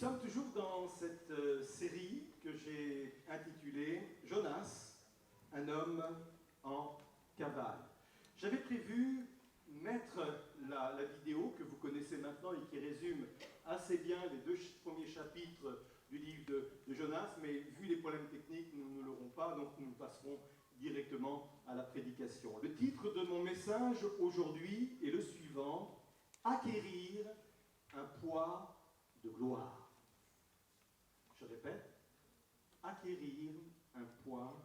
sommes toujours dans cette série que j'ai intitulée « Jonas, un homme en cavale ». J'avais prévu mettre la vidéo que vous connaissez maintenant et qui résume assez bien les deux premiers chapitres du livre de Jonas, mais vu les problèmes techniques, nous ne l'aurons pas, donc nous passerons directement à la prédication. Le titre de mon message aujourd'hui est le suivant: « Acquérir un poids de gloire ». Je répète, acquérir un poids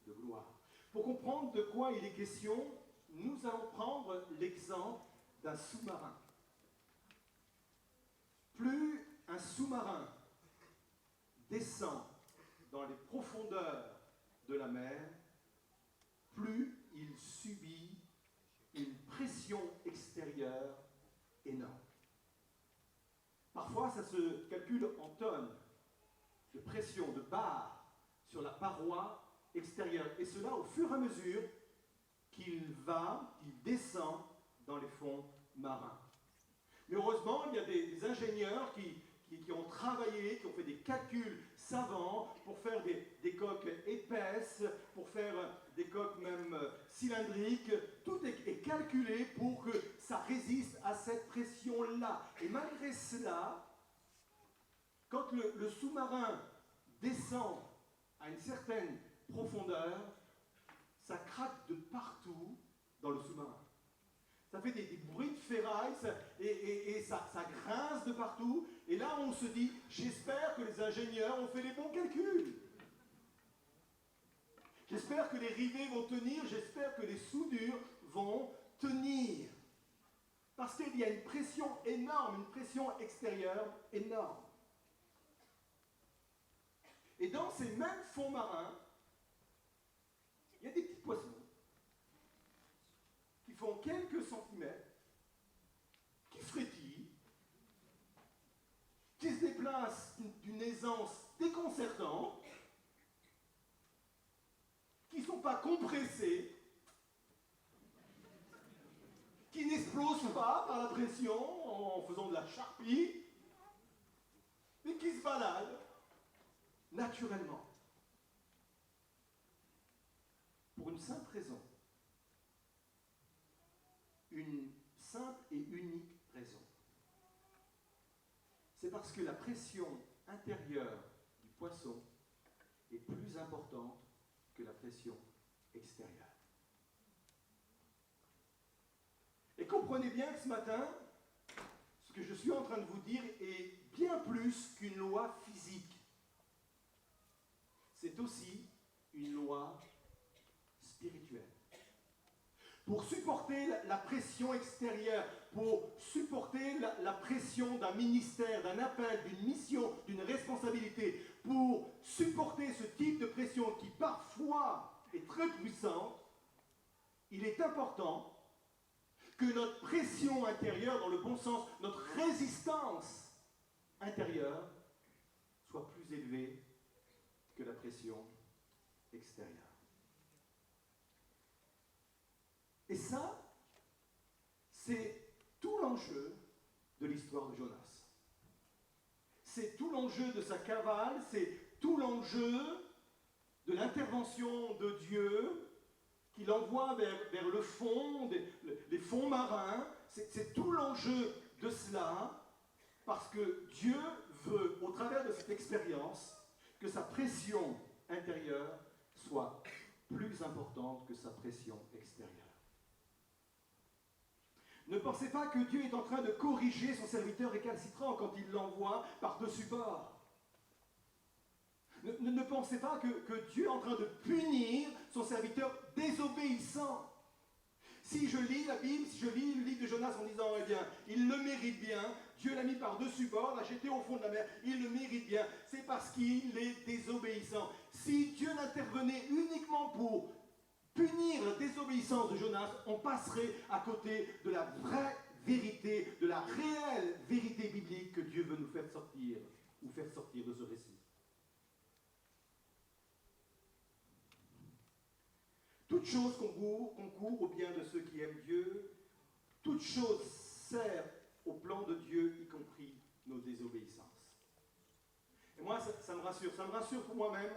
de gloire. Pour comprendre de quoi il est question, nous allons prendre l'exemple d'un sous-marin. Plus un sous-marin descend dans les profondeurs de la mer, plus il subit une pression extérieure énorme. Parfois, ça se calcule en tonnes de pression, de barres sur la paroi extérieure. Et cela au fur et à mesure qu'il descend dans les fonds marins. Mais heureusement, il y a des ingénieurs qui ont travaillé, qui ont fait des calculs savants pour faire des coques épaisses, pour faire des coques même cylindriques. Tout est calculé pour que ça résiste à cette pression-là. Et malgré cela, quand le sous-marin descend à une certaine profondeur, ça craque de partout dans le sous-marin. Ça fait des bruits de ferraille et ça grince de partout. Et là, on se dit, j'espère que les ingénieurs ont fait les bons calculs. J'espère que les rivets vont tenir, j'espère que les soudures vont tenir. Parce qu'il y a une pression énorme, une pression extérieure énorme. Et dans ces mêmes fonds marins, il y a des petits poissons qui font quelques centimètres, qui frétillent, qui se déplacent d'une aisance déconcertante, qui ne sont pas compressés, qui n'explosent pas par la pression en faisant de la charpie, mais qui se baladent naturellement. Pour une simple raison. Une simple et unique raison. C'est parce que la pression intérieure du poisson est plus importante que la pression extérieure. Et comprenez bien que ce matin, ce que je suis en train de vous dire est bien plus qu'une loi physique. C'est aussi une loi spirituelle. Pour supporter la pression extérieure, pour supporter la pression d'un ministère, d'un appel, d'une mission, d'une responsabilité, pour supporter ce type de pression qui parfois est très puissante, il est important que notre pression intérieure, dans le bon sens, notre résistance intérieure, soit plus élevée que la pression extérieure. Et ça, c'est tout l'enjeu de l'histoire de Jonas. C'est tout l'enjeu de sa cavale, c'est tout l'enjeu de l'intervention de Dieu qui l'envoie vers le fond, les fonds marins. C'est tout l'enjeu de cela, parce que Dieu veut, au travers de cette expérience, que sa pression intérieure soit plus importante que sa pression extérieure. Ne pensez pas que Dieu est en train de corriger son serviteur récalcitrant quand il l'envoie par-dessus bord. Ne pensez pas que Dieu est en train de punir son serviteur désobéissant. Si je lis la Bible, si je lis le livre de Jonas en disant, eh bien, il le mérite bien, Dieu l'a mis par-dessus bord, l'a jeté au fond de la mer, il le mérite bien, c'est parce qu'il est désobéissant. Si Dieu n'intervenait uniquement pour punir la désobéissance de Jonas, on passerait à côté de la vraie vérité, de la réelle vérité biblique que Dieu veut nous faire sortir, ou faire sortir de ce récit. Toute chose concourt au bien de ceux qui aiment Dieu, toute chose sert au plan de Dieu, y compris nos désobéissances. Et moi, ça me rassure. Ça me rassure pour moi-même,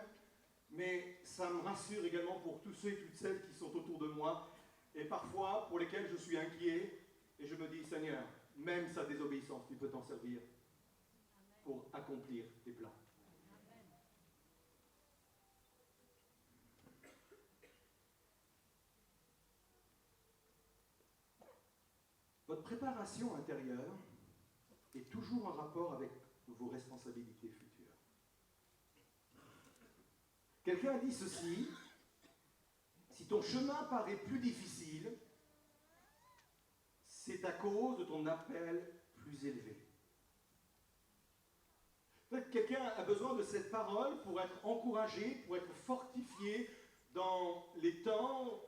mais ça me rassure également pour tous ceux et toutes celles qui sont autour de moi, et parfois pour lesquels je suis inquiet, et je me dis, Seigneur, même sa désobéissance, tu peux t'en servir pour accomplir tes plans. Votre préparation intérieure est toujours en rapport avec vos responsabilités futures. Quelqu'un a dit ceci: si ton chemin paraît plus difficile, c'est à cause de ton appel plus élevé. Peut-être que quelqu'un a besoin de cette parole pour être encouragé, pour être fortifié dans les temps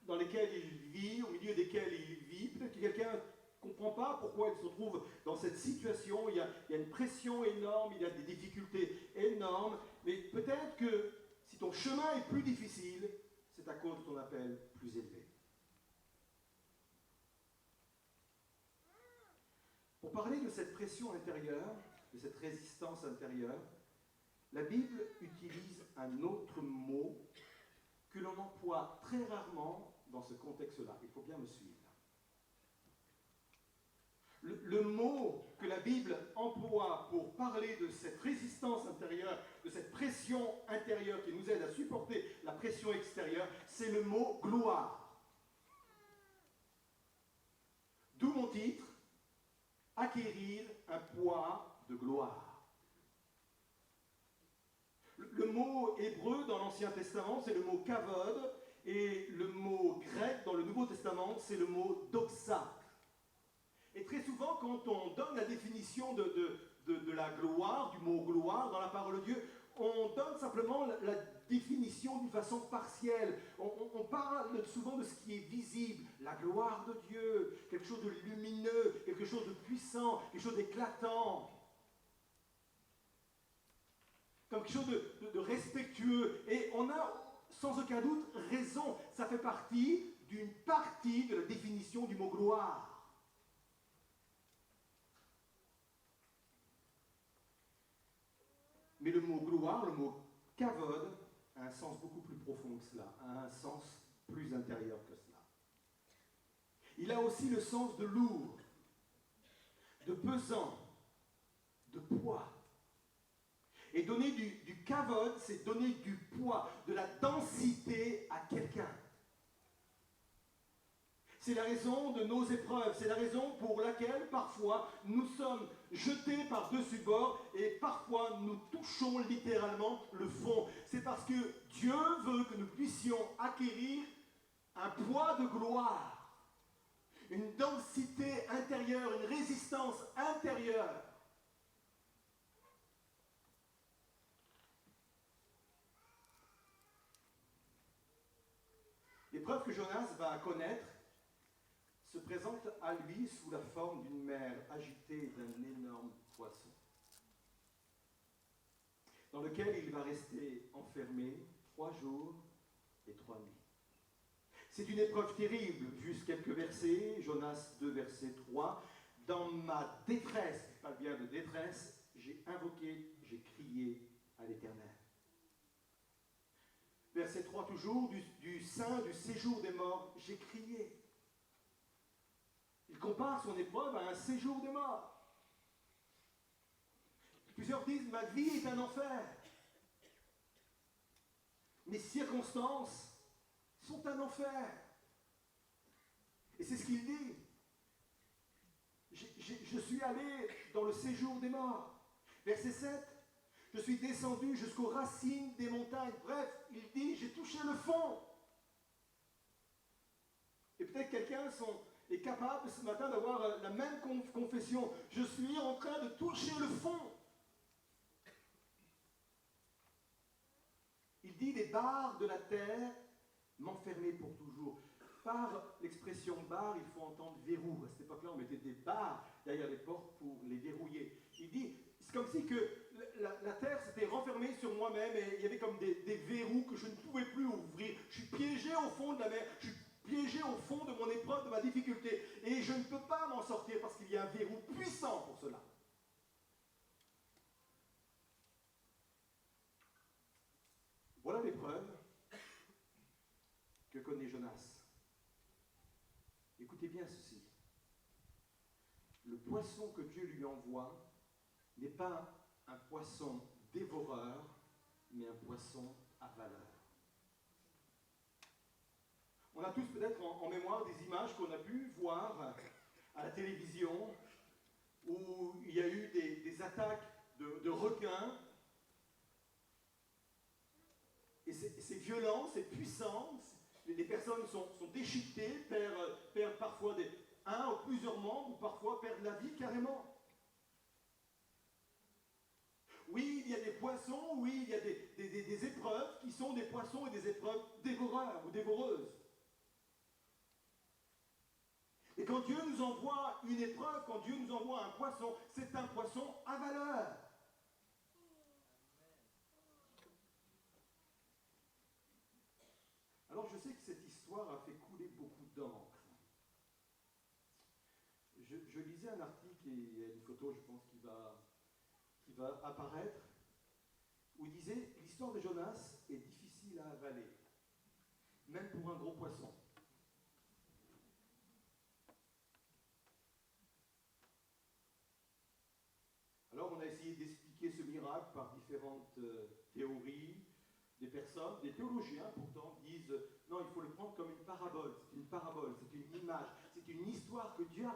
dans lesquels il vit, au milieu desquels il vit. Peut-être que quelqu'un ne comprend pas pourquoi il se trouve dans cette situation. Il y a une pression énorme, il y a des difficultés énormes. Mais peut-être que si ton chemin est plus difficile, c'est à cause de ton appel plus élevé. Pour parler de cette pression intérieure, de cette résistance intérieure, la Bible utilise un autre mot que l'on emploie très rarement dans ce contexte-là. Il faut bien me suivre. Le mot que la Bible emploie pour parler de cette résistance intérieure, de cette pression intérieure qui nous aide à supporter la pression extérieure, c'est le mot gloire. D'où mon titre, acquérir un poids de gloire. Le mot hébreu dans l'Ancien Testament, c'est le mot kavod, et le mot grec dans le Nouveau Testament, c'est le mot doxa. Et très souvent, quand on donne la définition de la gloire, du mot gloire dans la parole de Dieu, on donne simplement la définition d'une façon partielle. On parle souvent de ce qui est visible, la gloire de Dieu, quelque chose de lumineux, quelque chose de puissant, quelque chose d'éclatant. Comme quelque chose de respectueux. Et on a, sans aucun doute, raison. Ça fait partie d'une partie de la définition du mot gloire. Mais le mot gloire, le mot kavod, a un sens beaucoup plus profond que cela, a un sens plus intérieur que cela. Il a aussi le sens de lourd, de pesant, de poids. Et donner du kavod, c'est donner du poids, de la densité à quelqu'un. C'est la raison de nos épreuves, c'est la raison pour laquelle parfois nous sommes jetés par-dessus bord et parfois nous touchons littéralement le fond. C'est parce que Dieu veut que nous puissions acquérir un poids de gloire, une densité intérieure, une résistance intérieure. L'épreuve que Jonas va connaître se présente à lui sous la forme d'une mer agitée d'un énorme poisson, dans lequel il va rester enfermé 3 jours et 3 nuits. C'est une épreuve terrible, juste quelques versets, Jonas 2, verset 3. Dans ma détresse, je parle bien de détresse, j'ai invoqué, j'ai crié à l'Éternel. Verset 3 toujours, du sein du séjour des morts, j'ai crié. Il compare son épreuve à un séjour des morts. Plusieurs disent, ma vie est un enfer. Mes circonstances sont un enfer. Et c'est ce qu'il dit. Je suis allé dans le séjour des morts. Verset 7, je suis descendu jusqu'aux racines des montagnes. Bref, il dit, j'ai touché le fond. Et peut-être quelqu'un est capable ce matin d'avoir la même confession. Je suis en train de toucher le fond. Il dit, les barres de la terre m'enfermaient pour toujours. Par l'expression barre, il faut entendre verrou. À cette époque-là, on mettait des barres derrière les portes pour les verrouiller. Il dit, c'est comme si que la terre s'était renfermée sur moi-même et il y avait comme des verrous que je ne pouvais plus ouvrir. Je suis piégé au fond de la mer, je suis piégé au fond de mon épreuve, de ma difficulté. Et je ne peux pas m'en sortir parce qu'il y a un verrou puissant pour cela. Écoutez bien ceci. Le poisson que Dieu lui envoie n'est pas un poisson dévoreur, mais un poisson avaleur. On a tous peut-être en mémoire des images qu'on a pu voir à la télévision où il y a eu des attaques de requins. Et c'est violent, c'est puissant. Les personnes sont déchiquetées, perdent parfois un ou plusieurs membres, ou parfois perdent la vie carrément. Oui, il y a des poissons, oui, il y a des épreuves qui sont des poissons et des épreuves dévoreurs ou dévoreuses. Et quand Dieu nous envoie une épreuve, quand Dieu nous envoie un poisson, c'est un poisson avaleur. Alors je sais que cette histoire a fait couler beaucoup d'encre. Je lisais un article, et il y a une photo, je pense, qui va apparaître, où il disait « L'histoire de Jonas est difficile à avaler, même pour un gros poisson. » Alors on a essayé d'expliquer ce miracle par différentes théories. Des personnes, des théologiens pourtant, disent « Non, il faut le prendre comme une parabole, c'est une image, c'est une histoire que Dieu a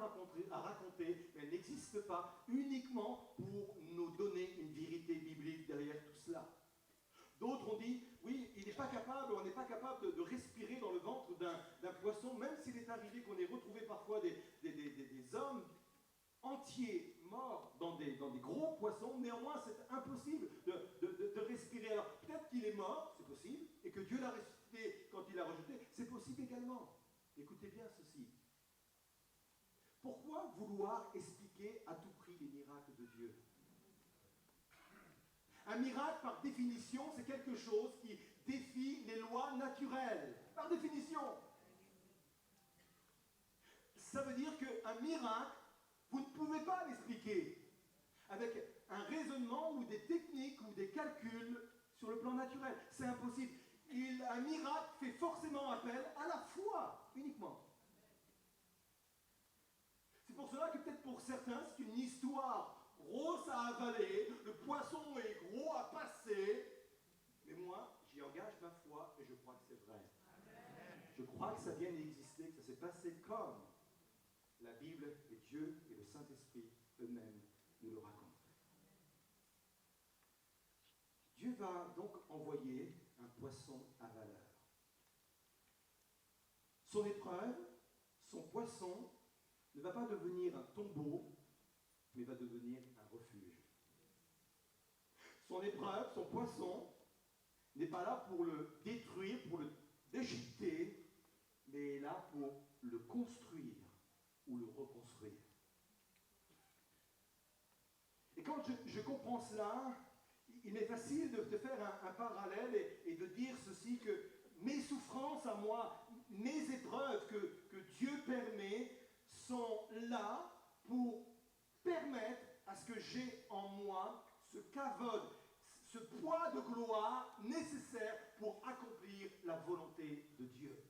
racontée, mais elle n'existe pas uniquement pour nous donner une vérité biblique derrière tout cela. » D'autres ont dit « Oui, on n'est pas capable de respirer dans le ventre d'un poisson, même s'il est arrivé qu'on ait retrouvé parfois des hommes entiers morts dans des gros poissons, néanmoins c'est impossible de respirer. Alors peut-être qu'il est mort, c'est possible, et que Dieu l'a ressuscité quand il l'a rejeté, c'est possible également. Écoutez bien ceci. Pourquoi vouloir expliquer à tout prix les miracles de Dieu? Un miracle, par définition, c'est quelque chose qui défie les lois naturelles. Par définition. Ça veut dire qu'un miracle, vous ne pouvez pas l'expliquer avec un raisonnement ou des techniques ou des calculs sur le plan naturel. C'est impossible. Un miracle fait forcément appel à la foi, uniquement. C'est pour cela que peut-être pour certains, c'est une histoire grosse à avaler, le poisson est gros à passer, mais moi, j'y engage ma foi et je crois que c'est vrai. Je crois que ça vient d'exister, que ça s'est passé comme la Bible et Dieu et le Saint-Esprit eux-mêmes nous le racontent. Dieu va donc envoyer un poisson avaleur. Son épreuve, son poisson, ne va pas devenir un tombeau, mais va devenir un refuge. Son épreuve, son poisson, n'est pas là pour le détruire, pour le déchiqueter, mais est là pour le construire ou le reconstruire. Et quand je comprends cela, il m'est facile de faire un parallèle et de dire ceci, que mes souffrances à moi, mes épreuves que Dieu permet, sont là pour permettre à ce que j'ai en moi ce kavod, ce poids de gloire nécessaire pour accomplir la volonté de Dieu.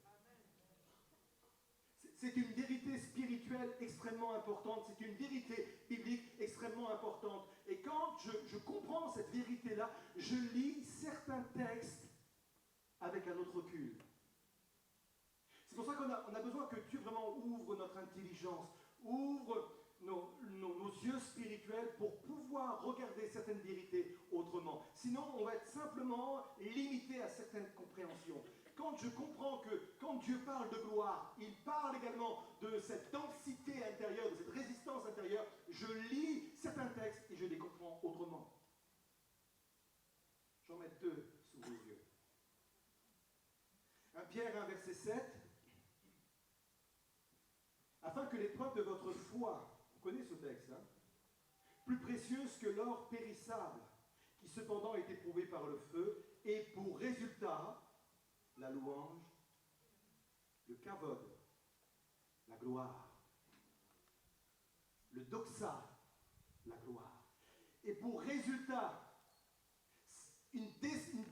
C'est une vérité spirituelle extrêmement importante, c'est une vérité biblique extrêmement importante. Et quand je comprends cette vérité-là, je lis certains textes avec un autre recul. C'est pour ça qu'on a besoin que Dieu vraiment ouvre notre intelligence, ouvre nos yeux spirituels pour pouvoir regarder certaines vérités autrement. Sinon, on va être simplement limité à certaines compréhensions. Quand je comprends que quand Dieu parle de gloire, il parle également de cette densité intérieure, de cette résistance intérieure, je lis certains textes et je les comprends autrement. J'en mets 2 sous vos yeux. 1 Pierre 1, verset 7. Afin que l'épreuve de votre foi, vous connaissez ce texte, hein, plus précieuse que l'or périssable, qui cependant est éprouvé par le feu, et pour résultat, la louange, le kavod, la gloire, le doxa, la gloire. Et pour résultat, une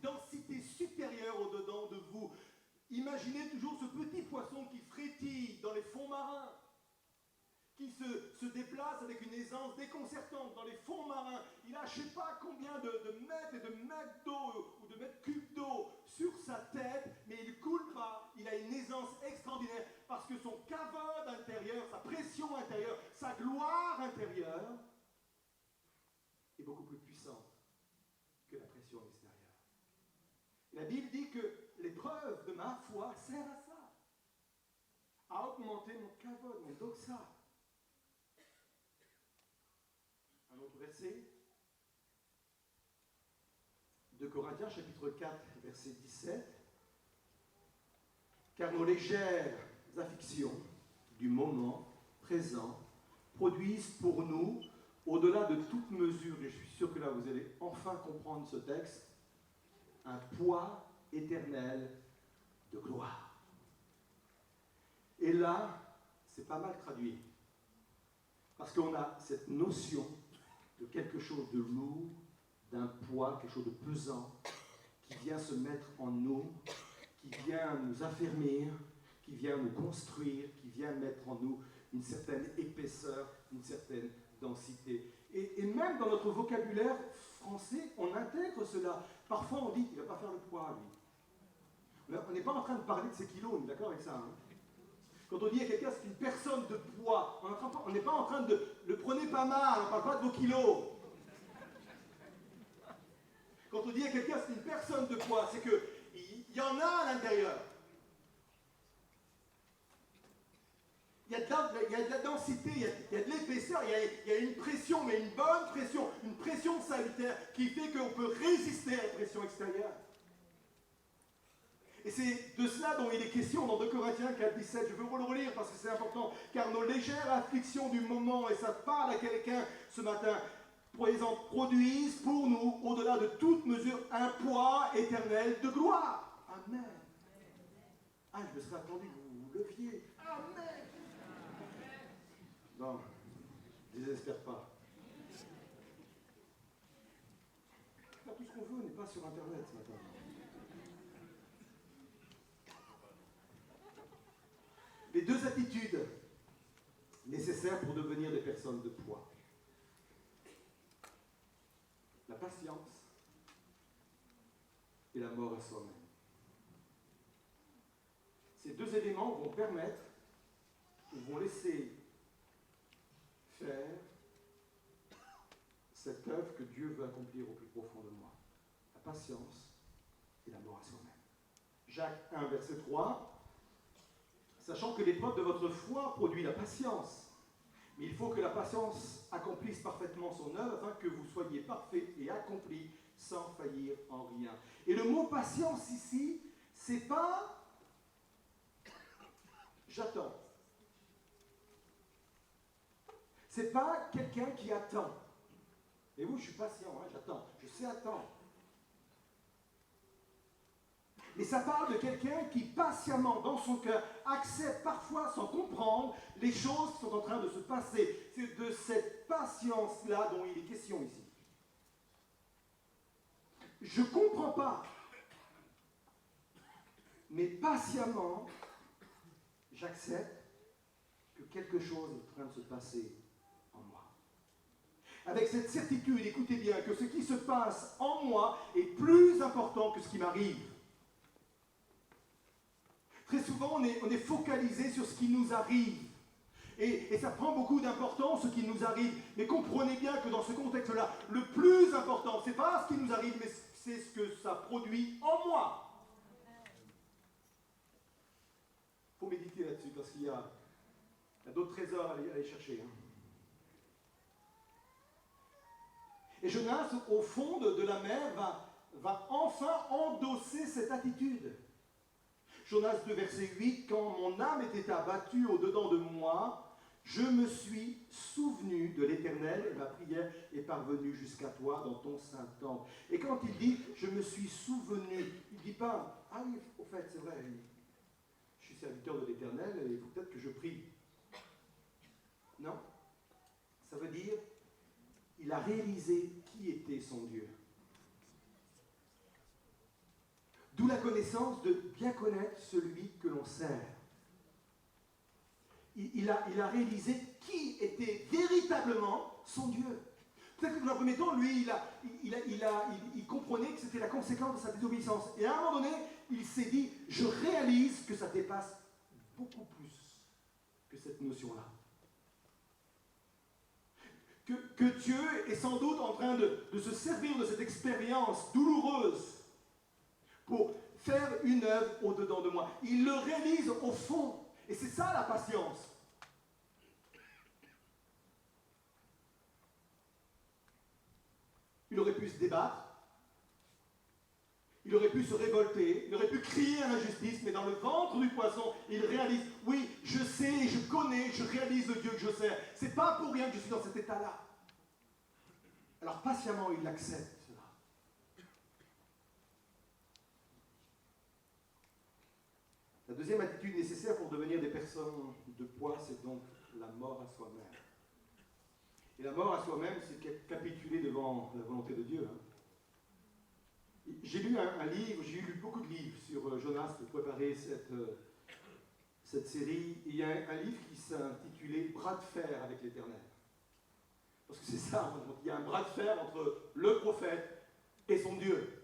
densité supérieure au-dedans de vous. Imaginez toujours ce petit poisson qui frétille dans les fonds marins marin, qui se déplace avec une aisance déconcertante dans les fonds marins. Il a je ne sais pas combien de mètres et de mètres d'eau ou de mètres cubes d'eau sur sa tête, mais il ne coule pas. Il a une aisance extraordinaire parce que son cavode intérieur, sa pression intérieure, sa gloire intérieure est beaucoup plus puissante que la pression extérieure. Et la Bible dit que l'épreuve de ma foi sert à ça, à augmenter mon kavod, mon doxa. Un autre verset, 2 Corinthiens chapitre 4, verset 17. Car nos légères afflictions du moment présent produisent pour nous, au-delà de toute mesure, et je suis sûr que là vous allez enfin comprendre ce texte, un poids éternel de gloire. Et là, c'est pas mal traduit, parce qu'on a cette notion de quelque chose de lourd, d'un poids, quelque chose de pesant, qui vient se mettre en nous, qui vient nous affermir, qui vient nous construire, qui vient mettre en nous une certaine épaisseur, une certaine densité. Et même dans notre vocabulaire français, on intègre cela. Parfois on dit qu'il ne va pas faire le poids, lui. On n'est pas en train de parler de ses kilos, on est d'accord avec ça, hein? Quand on dit à quelqu'un c'est une personne de poids, on n'est pas en train de le prenez pas mal, on ne parle pas de vos kilos. Quand on dit à quelqu'un c'est une personne de poids, c'est qu'il y en a à l'intérieur. Il y a de la densité, il y a de l'épaisseur, il y a une pression, mais une bonne pression, une pression salutaire qui fait qu'on peut résister à la pression extérieure. Et c'est de cela dont il est question dans 2 Corinthiens 4, 17. Je veux vous le relire parce que c'est important. Car nos légères afflictions du moment, et ça parle à quelqu'un ce matin, produisent pour nous, au-delà de toute mesure, un poids éternel de gloire. Amen. Ah, je me serais attendu que vous vous leviez. Amen. Non, ne désespère pas. Tout ce qu'on veut n'est pas sur Internet ce matin. Les deux attitudes nécessaires pour devenir des personnes de poids. La patience et la mort à soi-même. Ces deux éléments vont permettre, ou vont laisser faire cette œuvre que Dieu veut accomplir au plus profond de moi. La patience et la mort à soi-même. Jacques 1, verset 3. Sachant que l'épreuve de votre foi produit la patience. Mais il faut que la patience accomplisse parfaitement son œuvre afin que vous soyez parfaits et accomplis sans faillir en rien. Et le mot patience ici, c'est pas j'attends. C'est pas quelqu'un qui attend. Et vous, je suis patient, hein, j'attends. Je sais attendre. Mais ça parle de quelqu'un qui patiemment, dans son cœur, accepte parfois sans comprendre les choses qui sont en train de se passer. C'est de cette patience-là dont il est question ici. Je ne comprends pas, mais patiemment, j'accepte que quelque chose est en train de se passer en moi. Avec cette certitude, écoutez bien, que ce qui se passe en moi est plus important que ce qui m'arrive. Très souvent, on est focalisé sur ce qui nous arrive. Et ça prend beaucoup d'importance, ce qui nous arrive. Mais comprenez bien que dans ce contexte-là, le plus important, ce n'est pas ce qui nous arrive, mais c'est ce que ça produit en moi. Il faut méditer là-dessus, parce qu'il y a d'autres trésors à aller chercher. Hein. Et Jonas, au fond de la mer, va enfin endosser cette attitude. Jonas 2, verset 8, « Quand mon âme était abattue au-dedans de moi, je me suis souvenu de l'Éternel et ma prière est parvenue jusqu'à toi dans ton saint temple. » Et quand il dit « je me suis souvenu », il ne dit pas « ah oui, au fait, c'est vrai, je suis serviteur de l'Éternel et il faut peut-être que je prie. » Non, ça veut dire il a réalisé qui était son Dieu. D'où la connaissance de bien connaître celui que l'on sert. il a réalisé qui était véritablement son Dieu. Peut-être que dans un premier temps, lui, il comprenait que c'était la conséquence de sa désobéissance. Et à un moment donné, il s'est dit, je réalise que ça dépasse beaucoup plus que cette notion-là. Que Dieu est sans doute en train de se servir de cette expérience douloureuse pour faire une œuvre au-dedans de moi. Il le réalise au fond. Et c'est ça la patience. Il aurait pu se débattre, il aurait pu se révolter, il aurait pu crier à l'injustice, mais dans le ventre du poisson, il réalise, oui, je sais, je connais, je réalise le Dieu que je sers. C'est pas pour rien que je suis dans cet état-là. Alors patiemment, il accepte cela. La deuxième attitude nécessaire pour devenir des personnes de poids, c'est donc la mort à soi-même. Et la mort à soi-même, c'est capituler devant la volonté de Dieu. J'ai lu un livre, j'ai lu beaucoup de livres sur Jonas pour préparer cette série. Il y a un livre qui s'intitulait Bras de fer avec l'Éternel. Parce que c'est ça, il y a un bras de fer entre le prophète et son Dieu.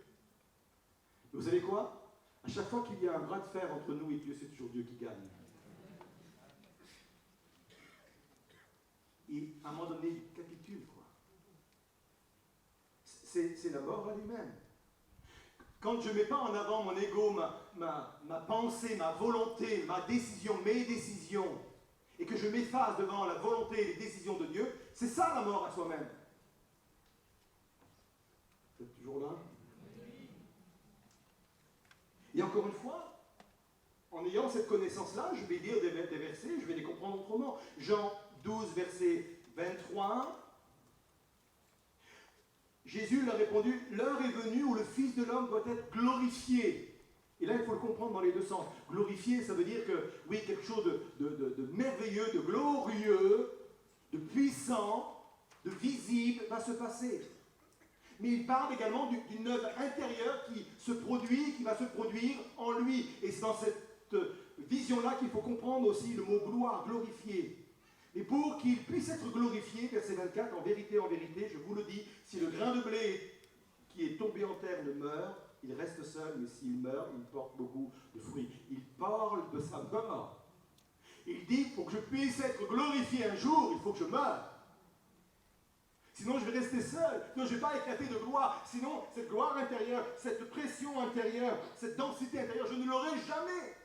Mais vous savez quoi? À chaque fois qu'il y a un bras de fer entre nous et Dieu, c'est toujours Dieu qui gagne. Et à un moment donné, il capitule, quoi. C'est la mort à lui-même. Quand je ne mets pas en avant mon ego, ma pensée, ma volonté, ma décision, mes décisions, et que je m'efface devant la volonté et les décisions de Dieu, c'est ça la mort à soi-même. Vous êtes toujours là? Et encore une fois, en ayant cette connaissance-là, je vais lire des versets, je vais les comprendre autrement. Jean 12, verset 23. Jésus leur a répondu, l'heure est venue où le Fils de l'homme doit être glorifié. Et là, il faut le comprendre dans les deux sens. Glorifié, ça veut dire que, oui, quelque chose de merveilleux, de glorieux, de puissant, de visible va se passer. Mais il parle également d'une œuvre intérieure qui va se produire en lui. Et c'est dans cette vision-là qu'il faut comprendre aussi le mot gloire, glorifié. Et pour qu'il puisse être glorifié, verset 24, en vérité, je vous le dis, si le grain de blé qui est tombé en terre ne meurt, il reste seul, mais s'il meurt, il porte beaucoup de fruits. Il parle de sa mort. Il dit, pour que je puisse être glorifié un jour, il faut que je meure. Sinon, je vais rester seul. Sinon, je ne vais pas éclater de gloire. Sinon, cette gloire intérieure, cette pression intérieure, cette densité intérieure, je ne l'aurai jamais.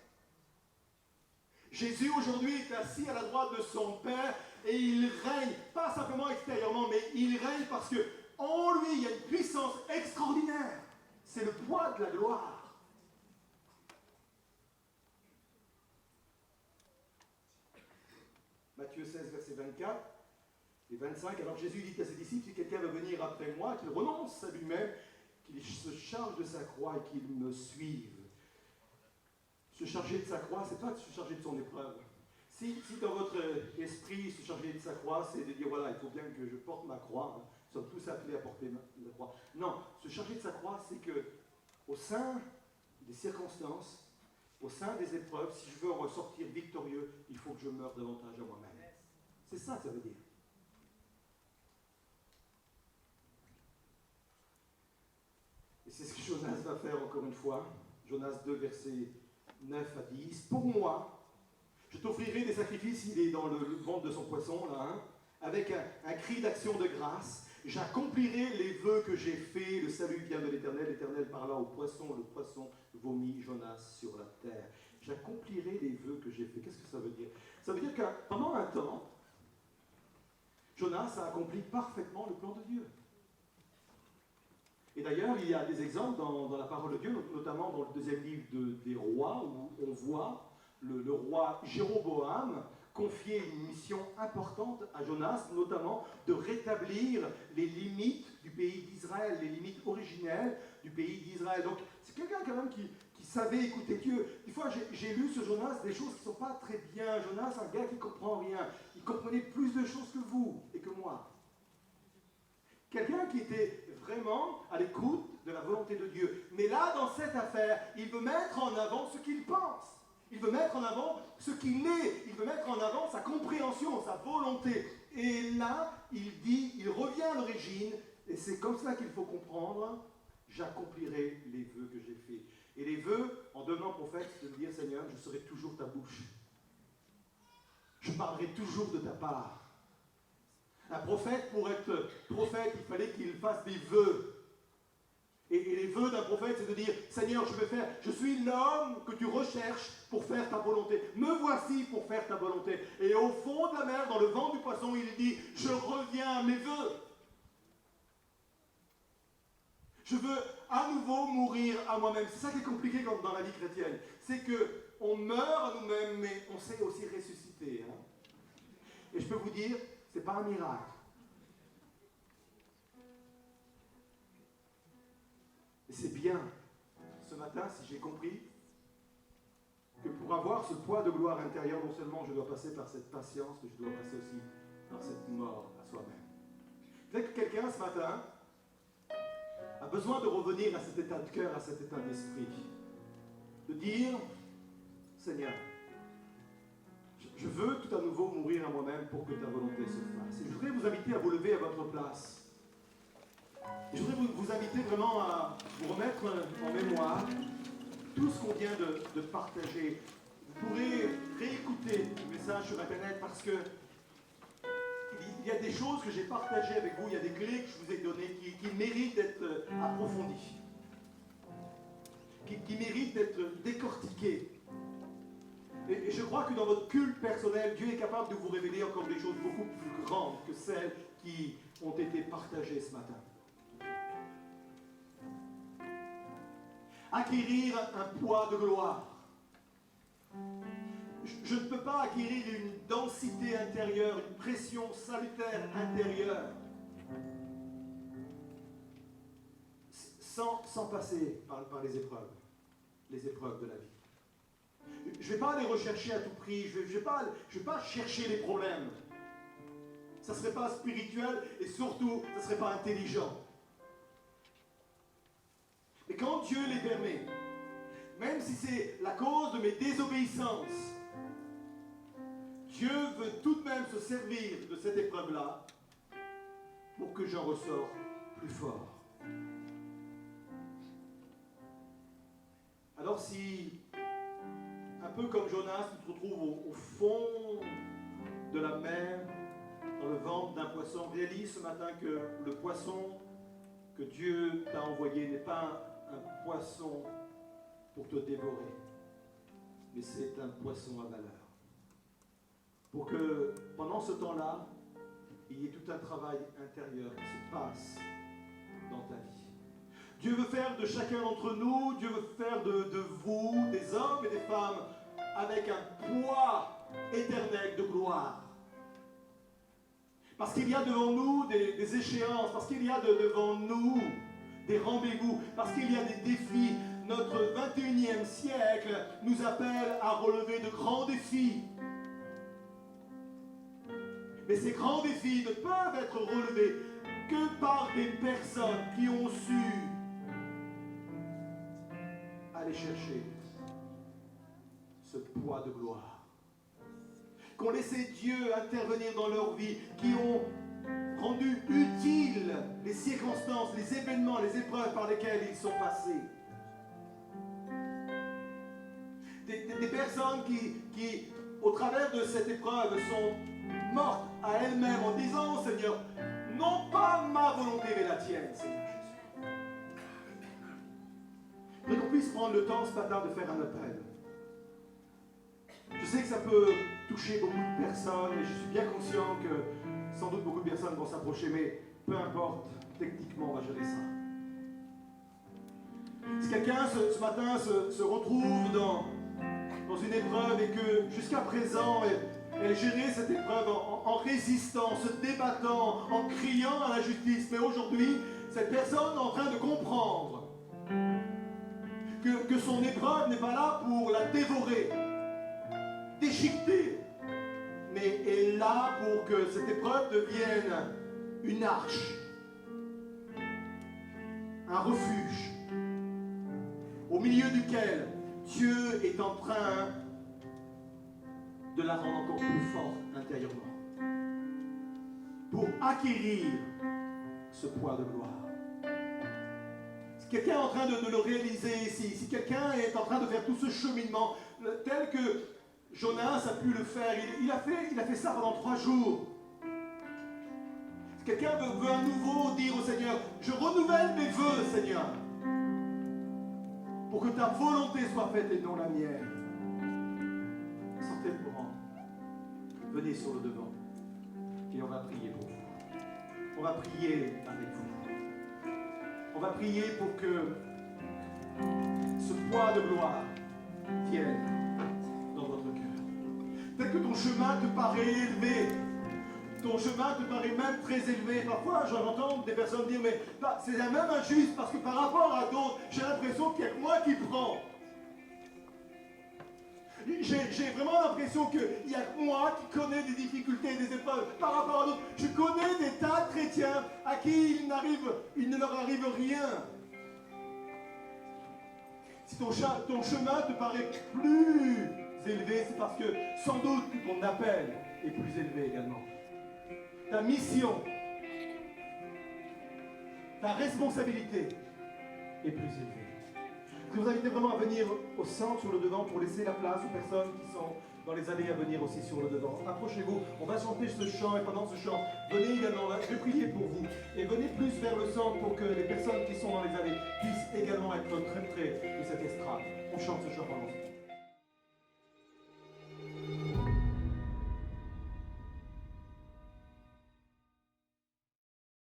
Jésus, aujourd'hui, est assis à la droite de son Père et il règne, pas simplement extérieurement, mais il règne parce qu'en lui, il y a une puissance extraordinaire. C'est le poids de la gloire. Matthieu 16, verset 24. Et 25, alors Jésus dit à ses disciples, si quelqu'un veut venir après moi, qu'il renonce à lui-même, qu'il se charge de sa croix et qu'il me suive. Se charger de sa croix, c'est pas de se charger de son épreuve. Si dans votre esprit, se charger de sa croix, c'est de dire, voilà, il faut bien que je porte ma croix, nous sommes tous appelés à porter la croix. Non, se charger de sa croix, c'est que au sein des circonstances, au sein des épreuves, si je veux en ressortir victorieux, il faut que je meure davantage à moi-même. C'est ça que ça veut dire. Et c'est ce que Jonas va faire encore une fois. Jonas 2, versets 9 à 10. Pour moi, je t'offrirai des sacrifices, il est dans le ventre de son poisson, là, hein, avec un cri d'action de grâce. J'accomplirai les vœux que j'ai faits, le salut vient de l'Éternel, l'Éternel parla au poisson, le poisson vomit Jonas sur la terre. J'accomplirai les vœux que j'ai faits. Qu'est-ce que ça veut dire? Ça veut dire que pendant un temps, Jonas a accompli parfaitement le plan de Dieu. Et d'ailleurs, il y a des exemples dans la parole de Dieu, notamment dans le deuxième livre des rois, où on voit le roi Jéroboam confier une mission importante à Jonas, notamment de rétablir les limites du pays d'Israël, les limites originelles du pays d'Israël. Donc, c'est quelqu'un quand même qui savait écouter Dieu. Des fois, j'ai lu sur Jonas des choses qui ne sont pas très bien. Jonas, un gars qui ne comprend rien. Il comprenait plus de choses que vous et que moi. Quelqu'un qui était vraiment à l'écoute de la volonté de Dieu. Mais là, dans cette affaire, il veut mettre en avant ce qu'il pense. Il veut mettre en avant ce qu'il est. Il veut mettre en avant sa compréhension, sa volonté. Et là, il revient à l'origine. Et c'est comme cela qu'il faut comprendre. J'accomplirai les vœux que j'ai faits. Et les vœux, en devenant prophète, c'est de dire, Seigneur, je serai toujours ta bouche. Je parlerai toujours de ta part. Un prophète, pour être prophète, il fallait qu'il fasse des vœux. Et les vœux d'un prophète, c'est de dire, Seigneur, je suis l'homme que tu recherches pour faire ta volonté. Me voici pour faire ta volonté. Et au fond de la mer, dans le vent du poisson, il dit, je reviens à mes vœux. Je veux à nouveau mourir à moi-même. C'est ça qui est compliqué dans la vie chrétienne. C'est qu'on meurt à nous-mêmes, mais on sait aussi ressusciter. Hein? Et je peux vous dire, ce n'est pas un miracle. Et c'est bien, ce matin, si j'ai compris, que pour avoir ce poids de gloire intérieure, non seulement je dois passer par cette patience, mais je dois passer aussi par cette mort à soi-même. Peut-être que quelqu'un, ce matin, a besoin de revenir à cet état de cœur, à cet état d'esprit. De dire, Seigneur, je veux tout à nouveau mourir à moi-même pour que ta volonté se fasse. Et je voudrais vous inviter à vous lever à votre place. Et je voudrais vous inviter vraiment à vous remettre en mémoire tout ce qu'on vient de partager. Vous pourrez réécouter le message sur Internet parce que il y a des choses que j'ai partagées avec vous, il y a des clés que je vous ai données qui méritent d'être approfondies, qui méritent d'être décortiquées. Et je crois que dans votre culte personnel, Dieu est capable de vous révéler encore des choses beaucoup plus grandes que celles qui ont été partagées ce matin. Acquérir un poids de gloire. Je ne peux pas acquérir une densité intérieure, une pression salutaire intérieure sans passer par les épreuves de la vie. Je ne vais pas les rechercher à tout prix, je ne vais pas chercher les problèmes. Ça ne serait pas spirituel et surtout, ça ne serait pas intelligent. Et quand Dieu les permet, même si c'est la cause de mes désobéissances, Dieu veut tout de même se servir de cette épreuve-là pour que j'en ressors plus fort. Alors si, un peu comme Jonas, tu te retrouves au fond de la mer, dans le ventre d'un poisson, réalise ce matin que le poisson que Dieu t'a envoyé n'est pas un poisson pour te dévorer, mais c'est un poisson à valeur. Pour que pendant ce temps-là, il y ait tout un travail intérieur qui se passe dans ta vie. Dieu veut faire de chacun d'entre nous, Dieu veut faire de vous, des hommes et des femmes, avec un poids éternel de gloire. Parce qu'il y a devant nous des échéances, parce qu'il y a devant nous des rendez-vous, parce qu'il y a des défis. Notre 21e siècle nous appelle à relever de grands défis. Mais ces grands défis ne peuvent être relevés que par des personnes qui ont su aller chercher ce poids de gloire. Qui ont laissé Dieu intervenir dans leur vie, qui ont rendu utiles les circonstances, les événements, les épreuves par lesquelles ils sont passés. Des personnes qui, au travers de cette épreuve, sont mortes à elles-mêmes en disant, Seigneur, non pas ma volonté mais la tienne, Seigneur Jésus. Je voudrais qu'on puisse prendre le temps ce matin de faire un appel. Je sais que ça peut toucher beaucoup de personnes et je suis bien conscient que sans doute beaucoup de personnes vont s'approcher, mais peu importe, techniquement on va gérer ça. Si quelqu'un ce matin se retrouve dans une épreuve et que jusqu'à présent elle gérait cette épreuve en résistant, se débattant, en criant à la justice, mais aujourd'hui cette personne est en train de comprendre que son épreuve n'est pas là pour la dévorer, déchiqueter, mais est là pour que cette épreuve devienne une arche, un refuge, au milieu duquel Dieu est en train de la rendre encore plus forte intérieurement. Pour acquérir ce poids de gloire. Si quelqu'un est en train de le réaliser ici, si quelqu'un est en train de faire tout ce cheminement, tel que Jonas a pu le faire, il a fait ça pendant 3 jours. Si quelqu'un veut à nouveau dire au Seigneur, je renouvelle mes vœux, Seigneur, pour que ta volonté soit faite et non la mienne. Sortez le courant, venez sur le devant et on va prier pour vous. On va prier avec vous. On va prier pour que ce poids de gloire vienne dans votre cœur. Peut-être que ton chemin te paraît élevé. Ton chemin te paraît même très élevé. Parfois, j'entends des personnes dire, mais c'est même injuste parce que par rapport à d'autres, j'ai l'impression qu'il n'y a que moi qui prends. J'ai vraiment l'impression qu'il n'y a que moi qui connais des difficultés, des épreuves par rapport à d'autres. Je connais des tas de chrétiens à qui il ne leur arrive rien. Si ton chemin te paraît plus élevé, c'est parce que sans doute que ton appel est plus élevé également. Ta mission, ta responsabilité est plus élevée. Je vous invite vraiment à venir au centre, sur le devant, pour laisser la place aux personnes qui sont dans les allées à venir aussi sur le devant. Approchez-vous, on va chanter ce chant, et pendant ce chant, venez également, je vais prier pour vous, et venez plus vers le centre pour que les personnes qui sont dans les allées puissent également être très près de cette estrade. On chante ce chant pendant ce temps.